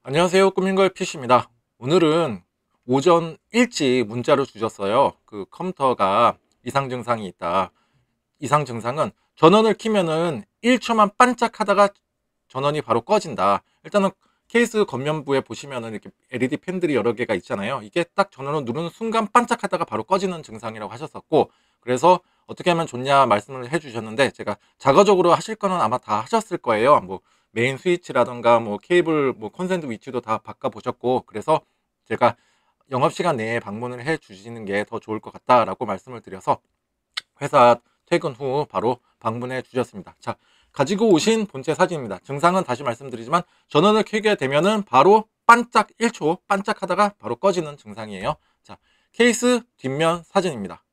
안녕하세요. 꾸민걸 PC입니다. 오늘은 오전 일찍 문자로 주셨어요. 그 컴퓨터가 이상 증상이 있다. 이상 증상은 전원을 켜면은 1초만 반짝하다가 전원이 바로 꺼진다. 일단은 케이스 겉면부에 보시면은 이렇게 LED 펜들이 여러 개가 있잖아요. 이게 딱 전원을 누르는 순간 반짝하다가 바로 꺼지는 증상이라고 하셨었고, 그래서 어떻게 하면 좋냐 말씀을 해주셨는데, 제가 자가적으로 하실 거는 아마 다 하셨을 거예요. 뭐 메인 스위치라던가 뭐 케이블 뭐 콘센트 위치도 다 바꿔 보셨고, 그래서 제가 영업시간 내에 방문을 해 주시는 게 더 좋을 것 같다라고 말씀을 드려서 회사 퇴근 후 바로 방문해 주셨습니다. 자, 가지고 오신 본체 사진입니다. 증상은 다시 말씀드리지만 전원을 켜게 되면은 바로 반짝 1초 반짝하다가 바로 꺼지는 증상이에요. 자, 케이스 뒷면 사진입니다.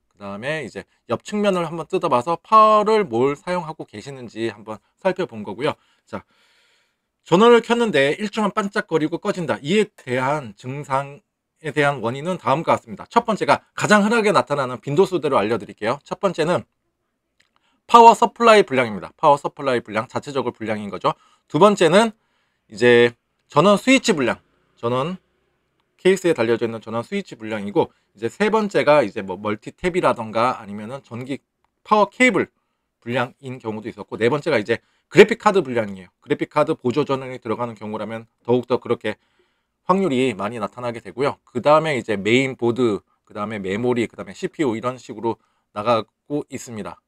그 다음에 이제 옆 측면을 한번 뜯어봐서 파워를 뭘 사용하고 계시는지 한번 살펴본 거고요. 자, 전원을 켰는데 1초만 반짝거리고 꺼진다. 이에 대한 증상에 대한 원인은 다음과 같습니다. 첫 번째가 가장 흔하게 나타나는 빈도수대로 알려드릴게요. 첫 번째는 파워 서플라이 불량입니다. 파워 서플라이 불량, 자체적으로 불량인 거죠. 두 번째는 이제 전원 스위치 불량, 전원 케이스에 달려져 있는 전원 스위치 불량이고, 이제 세 번째가 이제 뭐 멀티 탭이라던가 아니면은 전기 파워 케이블 불량인 경우도 있었고, 네 번째가 이제 그래픽 카드 불량이에요. 그래픽 카드 보조 전원이 들어가는 경우라면 더욱더 그렇게 확률이 많이 나타나게 되고요. 그 다음에 이제 메인 보드, 그 다음에 메모리, 그 다음에 CPU 이런 식으로 나가고 있습니다.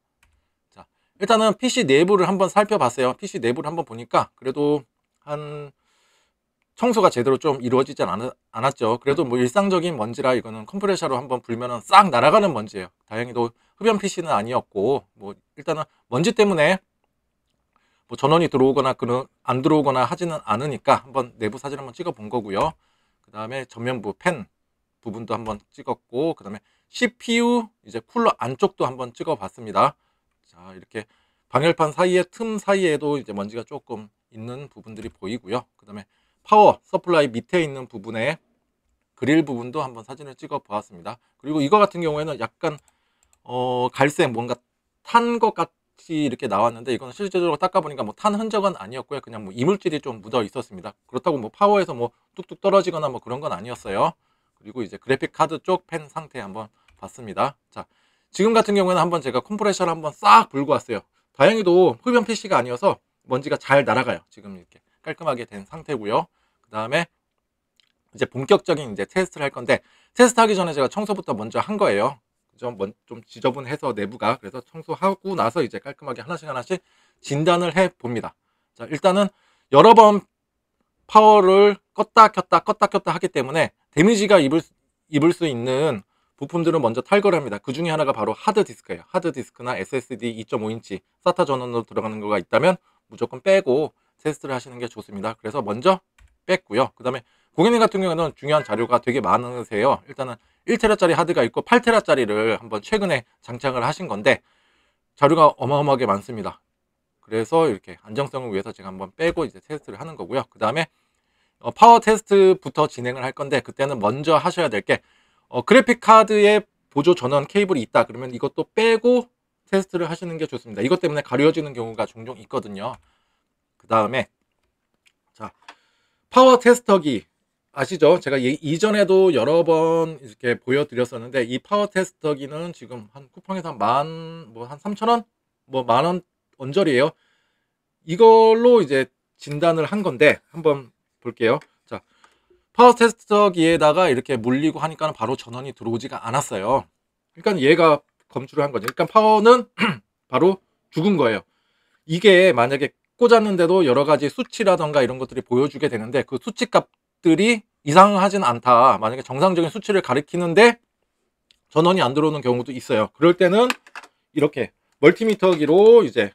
자, 일단은 PC 내부를 한번 살펴봤어요. PC 내부를 한번 보니까 그래도 한 청소가 제대로 좀 이루어지지 않았죠. 그래도 뭐 일상적인 먼지라 이거는 컴프레셔로 한번 불면은 싹 날아가는 먼지예요. 다행히도 흡연 PC는 아니었고, 뭐 일단은 먼지 때문에 뭐 전원이 들어오거나 안 들어오거나 하지는 않으니까 한번 내부 사진 한번 찍어 본 거고요. 그 다음에 전면부 팬 부분도 한번 찍었고, 그 다음에 CPU 이제 쿨러 안쪽도 한번 찍어 봤습니다. 자, 이렇게 방열판 사이에 틈 사이에도 이제 먼지가 조금 있는 부분들이 보이고요. 그 다음에 파워 서플라이 밑에 있는 부분에 그릴 부분도 한번 사진을 찍어 보았습니다. 그리고 이거 같은 경우에는 약간 갈색 뭔가 탄 것 같이 이렇게 나왔는데, 이거는 실제적으로 닦아보니까 뭐 탄 흔적은 아니었고요. 그냥 뭐 이물질이 좀 묻어 있었습니다. 그렇다고 뭐 파워에서 뭐 뚝뚝 떨어지거나 뭐 그런 건 아니었어요. 그리고 이제 그래픽 카드 쪽 펜 상태 한번 봤습니다. 자, 지금 같은 경우에는 한번 제가 컴프레셔를 한번 싹 불고 왔어요. 다행히도 흡연 PC가 아니어서 먼지가 잘 날아가요. 지금 이렇게 깔끔하게 된 상태고요. 그 다음에 이제 본격적인 이제 테스트를 할 건데, 테스트하기 전에 제가 청소부터 먼저 한 거예요. 좀 지저분해서 내부가, 그래서 청소하고 나서 이제 깔끔하게 하나씩 하나씩 진단을 해 봅니다. 자, 일단은 여러 번 파워를 껐다 켰다 하기 때문에 데미지가 입을 수 있는 부품들은 먼저 탈거를 합니다. 그 중에 하나가 바로 하드디스크예요. 하드디스크나 SSD 2.5인치 SATA 전원으로 들어가는 거가 있다면 무조건 빼고 테스트를 하시는 게 좋습니다. 그래서 먼저 뺐고요. 그 다음에 고객님 같은 경우는 중요한 자료가 되게 많으세요. 일단은 1테라짜리 하드가 있고 8테라짜리를 한번 최근에 장착을 하신 건데 자료가 어마어마하게 많습니다. 그래서 이렇게 안정성을 위해서 제가 한번 빼고 이제 테스트를 하는 거고요. 그 다음에 파워 테스트부터 진행을 할 건데, 그때는 먼저 하셔야 될 게 그래픽 카드에 보조 전원 케이블이 있다 그러면 이것도 빼고 테스트를 하시는 게 좋습니다. 이것 때문에 가려지는 경우가 종종 있거든요. 그 다음에 자, 파워 테스터기 아시죠? 제가 이전에도 여러 번 이렇게 보여드렸었는데, 이 파워 테스터기는 지금 한 쿠팡에서 한 3,000원? 뭐 만원 언저리에요. 이걸로 이제 진단을 한 건데 한번 볼게요. 자, 파워 테스터기에다가 이렇게 물리고 하니까 바로 전원이 들어오지가 않았어요. 그러니까 얘가 검출을 한 거죠. 그러니까 파워는 바로 죽은 거예요. 이게 만약에 꽂았는데도 여러 가지 수치라던가 이런 것들이 보여주게 되는데, 그 수치 값들이 이상하진 않다. 만약에 정상적인 수치를 가리키는데 전원이 안 들어오는 경우도 있어요. 그럴 때는 이렇게 멀티미터기로 이제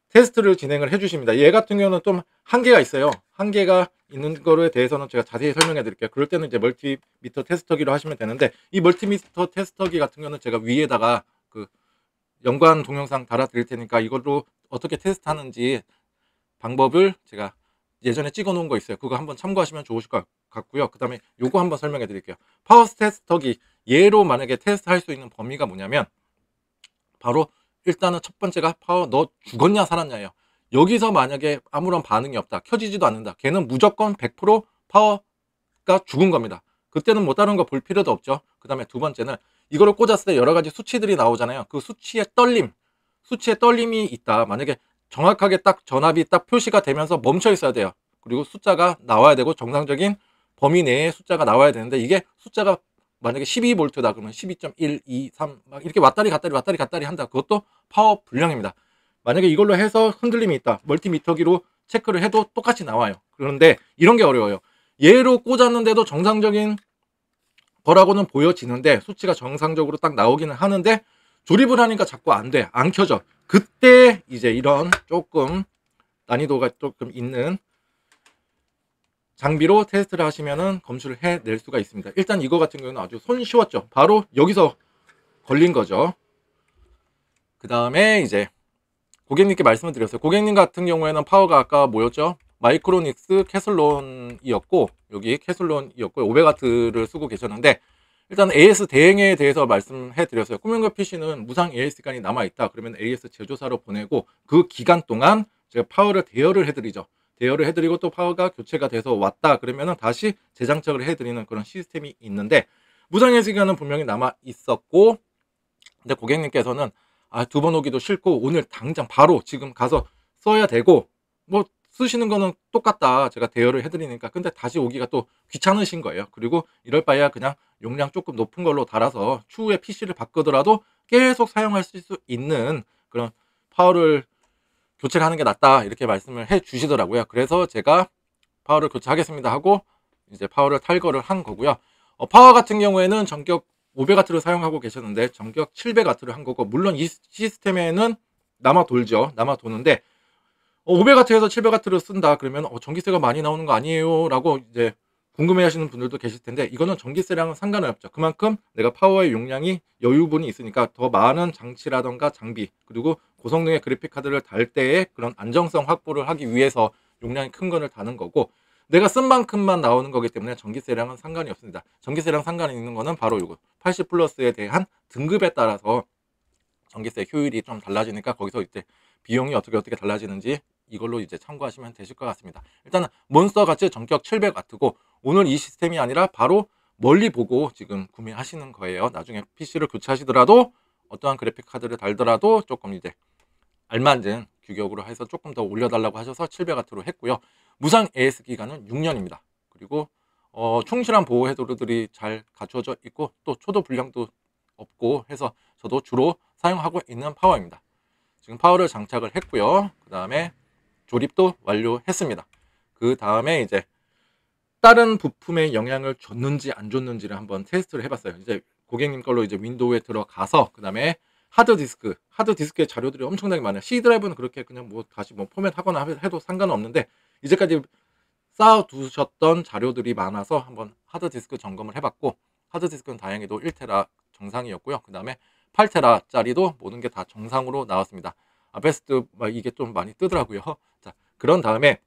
테스트를 진행을 해주십니다. 얘 같은 경우는 좀 한계가 있어요. 한계가 있는 거에 대해서는 제가 자세히 설명해 드릴게요. 그럴 때는 이제 멀티미터 테스터기로 하시면 되는데, 이 멀티미터 테스터기 같은 경우는 제가 위에다가 그 연관 동영상 달아 드릴 테니까 이걸로 어떻게 테스트하는지 방법을 제가 예전에 찍어 놓은 거 있어요. 그거 한번 참고하시면 좋으실 것 같고요. 그 다음에 요거 한번 설명해 드릴게요. 파워 테스터기 얘로 만약에 테스트 할 수 있는 범위가 뭐냐면, 바로 일단은 첫 번째가 파워 너 죽었냐 살았냐예요. 여기서 만약에 아무런 반응이 없다, 켜지지도 않는다, 걔는 무조건 100% 파워가 죽은 겁니다. 그때는 뭐 다른 거 볼 필요도 없죠. 그 다음에 두 번째는 이거를 꽂았을 때 여러 가지 수치들이 나오잖아요. 그 수치의 떨림이 있다. 만약에 정확하게 딱 전압이 딱 표시가 되면서 멈춰 있어야 돼요. 그리고 숫자가 나와야 되고 정상적인 범위 내에 숫자가 나와야 되는데, 이게 숫자가 만약에 12V다 그러면 12.1, 2, 3 막 이렇게 왔다리 갔다리 한다. 그것도 파워 불량입니다. 만약에 이걸로 해서 흔들림이 있다, 멀티미터기로 체크를 해도 똑같이 나와요. 그런데 이런 게 어려워요. 얘로 꽂았는데도 정상적인 거라고는 보여지는데 수치가 정상적으로 딱 나오기는 하는데 조립을 하니까 자꾸 안 돼, 안 켜져. 그때 이제 이런 조금 난이도가 조금 있는 장비로 테스트를 하시면은 검출을 해낼 수가 있습니다. 일단 이거 같은 경우는 아주 손쉬웠죠. 바로 여기서 걸린 거죠. 그 다음에 이제 고객님께 말씀을 드렸어요. 고객님 같은 경우에는 파워가 아까 뭐였죠? 마이크로닉스 캐슬론이었고, 여기 캐슬론이었고 500W를 쓰고 계셨는데, 일단 AS 대행에 대해서 말씀해 드렸어요. 꾸민거 PC는 무상 AS 기간이 남아있다 그러면 AS 제조사로 보내고, 그 기간 동안 제가 파워를 대여를 해드리죠. 대여를 해드리고 또 파워가 교체가 돼서 왔다 그러면은 다시 재장착을 해드리는 그런 시스템이 있는데, 무상 AS 기간은 분명히 남아있었고, 근데 고객님께서는 두 번 오기도 싫고 오늘 당장 바로 지금 가서 써야 되고, 뭐 쓰시는 거는 똑같다, 제가 대여를 해드리니까. 근데 다시 오기가 또 귀찮으신 거예요. 그리고 이럴 바에야 그냥 용량 조금 높은 걸로 달아서 추후에 PC를 바꾸더라도 계속 사용할 수 있는 그런 파워를 교체를 하는 게 낫다, 이렇게 말씀을 해 주시더라고요. 그래서 제가 파워를 교체하겠습니다 하고 이제 파워를 탈거를 한 거고요. 파워 같은 경우에는 전격 500W를 사용하고 계셨는데 전격 700W를 한 거고, 물론 이 시스템에는 남아 돌죠. 남아 도는데 500W에서 700W를 쓴다 그러면 전기세가 많이 나오는 거 아니에요 라고 이제 궁금해 하시는 분들도 계실 텐데, 이거는 전기세랑은 상관은 없죠. 그만큼 내가 파워의 용량이 여유분이 있으니까 더 많은 장치라던가 장비, 그리고 고성능의 그래픽카드를 달 때의 그런 안정성 확보를 하기 위해서 용량이 큰 거를 다는 거고, 내가 쓴 만큼만 나오는 거기 때문에 전기세랑은 상관이 없습니다. 전기세랑 상관이 있는 거는 바로 이거 80 플러스에 대한 등급에 따라서 전기세 효율이 좀 달라지니까, 거기서 이제 비용이 어떻게 달라지는지 이걸로 이제 참고하시면 되실 것 같습니다. 일단은 몬스터 같이 전격 700W고, 오늘 이 시스템이 아니라 바로 멀리 보고 지금 구매하시는 거예요. 나중에 PC를 교체하시더라도 어떠한 그래픽 카드를 달더라도 조금 이제 알맞은 규격으로 해서 조금 더 올려달라고 하셔서 700W로 했고요. 무상 AS 기간은 6년입니다. 그리고 충실한 보호 해도들이 잘 갖춰져 있고, 또 초도 불량도 없고 해서 저도 주로 사용하고 있는 파워입니다. 지금 파워를 장착을 했고요. 그 다음에 조립도 완료했습니다. 그 다음에 이제 다른 부품에 영향을 줬는지 안 줬는지를 한번 테스트를 해봤어요. 이제 고객님 걸로 이제 윈도우에 들어가서 그 다음에 하드디스크의 자료들이 엄청나게 많아요. C 드라이브는 그렇게 그냥 뭐 다시 뭐 포맷하거나 해도 상관은 없는데, 이제까지 쌓아 두셨던 자료들이 많아서 한번 하드디스크 점검을 해봤고, 하드디스크는 다행히도 1테라 정상이었고요. 그 다음에 8테라 짜리도 모든 게 다 정상으로 나왔습니다. 베스트 이게 좀 많이 뜨더라고요. 자, 그런 다음에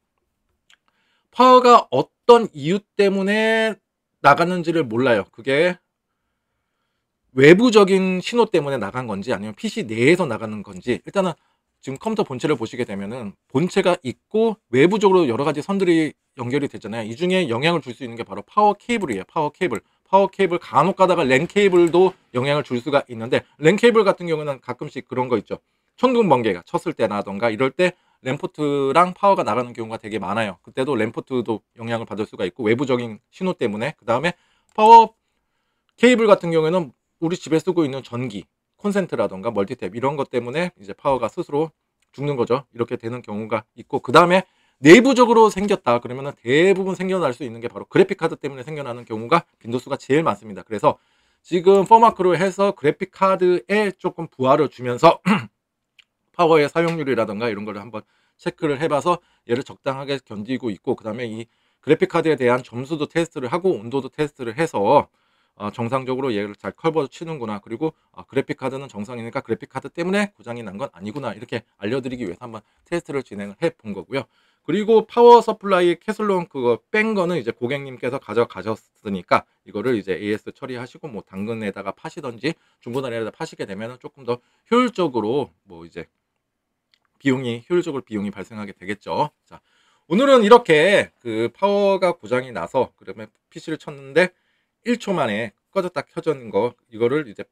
파워가 어떤 이유 때문에 나갔는지를 몰라요. 그게 외부적인 신호 때문에 나간 건지 아니면 PC 내에서 나가는 건지. 일단은 지금 컴퓨터 본체를 보시게 되면은 본체가 있고 외부적으로 여러 가지 선들이 연결이 되잖아요. 이 중에 영향을 줄 수 있는 게 바로 파워 케이블이에요. 파워 케이블 간혹 가다가 랜 케이블도 영향을 줄 수가 있는데, 랜 케이블 같은 경우는 가끔씩 그런 거 있죠. 천둥 번개가 쳤을 때라던가 이럴 때 램포트랑 파워가 나가는 경우가 되게 많아요. 그때도 램포트도 영향을 받을 수가 있고, 외부적인 신호 때문에. 그 다음에 파워 케이블 같은 경우에는 우리 집에 쓰고 있는 전기 콘센트라던가 멀티탭 이런 것 때문에 이제 파워가 스스로 죽는 거죠. 이렇게 되는 경우가 있고, 그 다음에 내부적으로 생겼다 그러면은 대부분 생겨날 수 있는 게 바로 그래픽 카드 때문에 생겨나는 경우가 빈도수가 제일 많습니다. 그래서 지금 포마크로 해서 그래픽 카드에 조금 부하를 주면서 파워의 사용률이라던가 이런 거를 한번 체크를 해봐서 얘를 적당하게 견디고 있고, 그 다음에 이 그래픽 카드에 대한 점수도 테스트를 하고 온도도 테스트를 해서 정상적으로 얘를 잘 커버 치는구나, 그리고 그래픽 카드는 정상이니까 그래픽 카드 때문에 고장이 난 건 아니구나, 이렇게 알려드리기 위해서 한번 테스트를 진행을 해 본 거고요. 그리고 파워 서플라이 캐슬론 그거 뺀 거는 이제 고객님께서 가져가셨으니까 이거를 이제 AS 처리하시고 뭐 당근에다가 파시던지 중고나라에다 파시게 되면 조금 더 효율적으로 뭐 이제 효율적으로 비용이 발생하게 되겠죠. 자, 오늘은 이렇게 그 파워가 고장이 나서 그러면 PC를 쳤는데 1초 만에 꺼졌다 켜졌는 거, 이거를 이제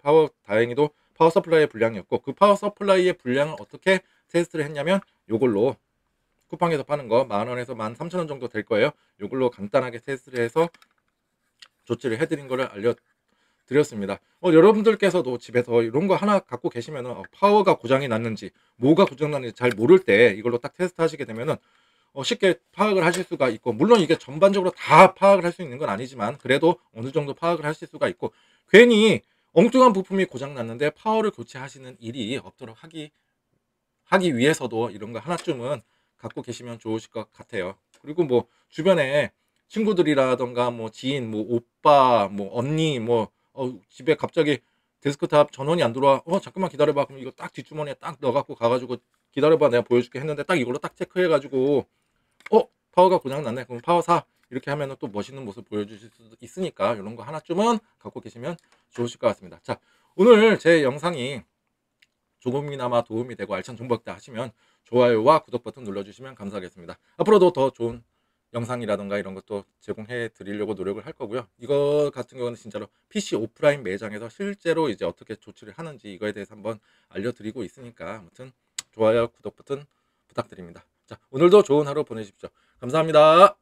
다행히도 파워 서플라이의 불량이었고, 그 파워 서플라이의 불량을 어떻게 테스트를 했냐면 요걸로 쿠팡에서 파는 거 10,000원에서 13,000원 정도 될 거예요. 요걸로 간단하게 테스트를 해서 조치를 해드린 거를 알려드렸습니다. 여러분들께서도 집에서 이런 거 하나 갖고 계시면은 파워가 고장이 났는지 뭐가 고장 났는지 잘 모를 때 이걸로 딱 테스트 하시게 되면은 쉽게 파악을 하실 수가 있고, 물론 이게 전반적으로 다 파악을 할 수 있는 건 아니지만 그래도 어느 정도 파악을 하실 수가 있고, 괜히 엉뚱한 부품이 고장 났는데 파워를 교체하시는 일이 없도록 하기 위해서도 이런 거 하나쯤은 갖고 계시면 좋으실 것 같아요. 그리고 뭐 주변에 친구들이라던가 뭐 지인, 뭐 오빠, 뭐 언니, 뭐 집에 갑자기 데스크탑 전원이 안 들어와. 잠깐만 기다려봐. 그럼 이거 딱 뒷주머니에 딱 넣어갖고 가가지고 기다려봐, 내가 보여줄게 했는데 딱 이걸로 딱 체크해가지고 파워가 고장 났네. 그럼 파워 사. 이렇게 하면은 또 멋있는 모습 보여주실 수도 있으니까 이런 거 하나쯤은 갖고 계시면 좋으실 것 같습니다. 자, 오늘 제 영상이 조금이나마 도움이 되고 알찬 정보였다 하시면 좋아요와 구독 버튼 눌러주시면 감사하겠습니다. 앞으로도 더 좋은 영상이라던가 이런 것도 제공해 드리려고 노력을 할 거고요. 이거 같은 경우는 진짜로 PC 오프라인 매장에서 실제로 이제 어떻게 조치를 하는지 이거에 대해서 한번 알려드리고 있으니까 아무튼 좋아요, 구독 버튼 부탁드립니다. 자, 오늘도 좋은 하루 보내십시오. 감사합니다.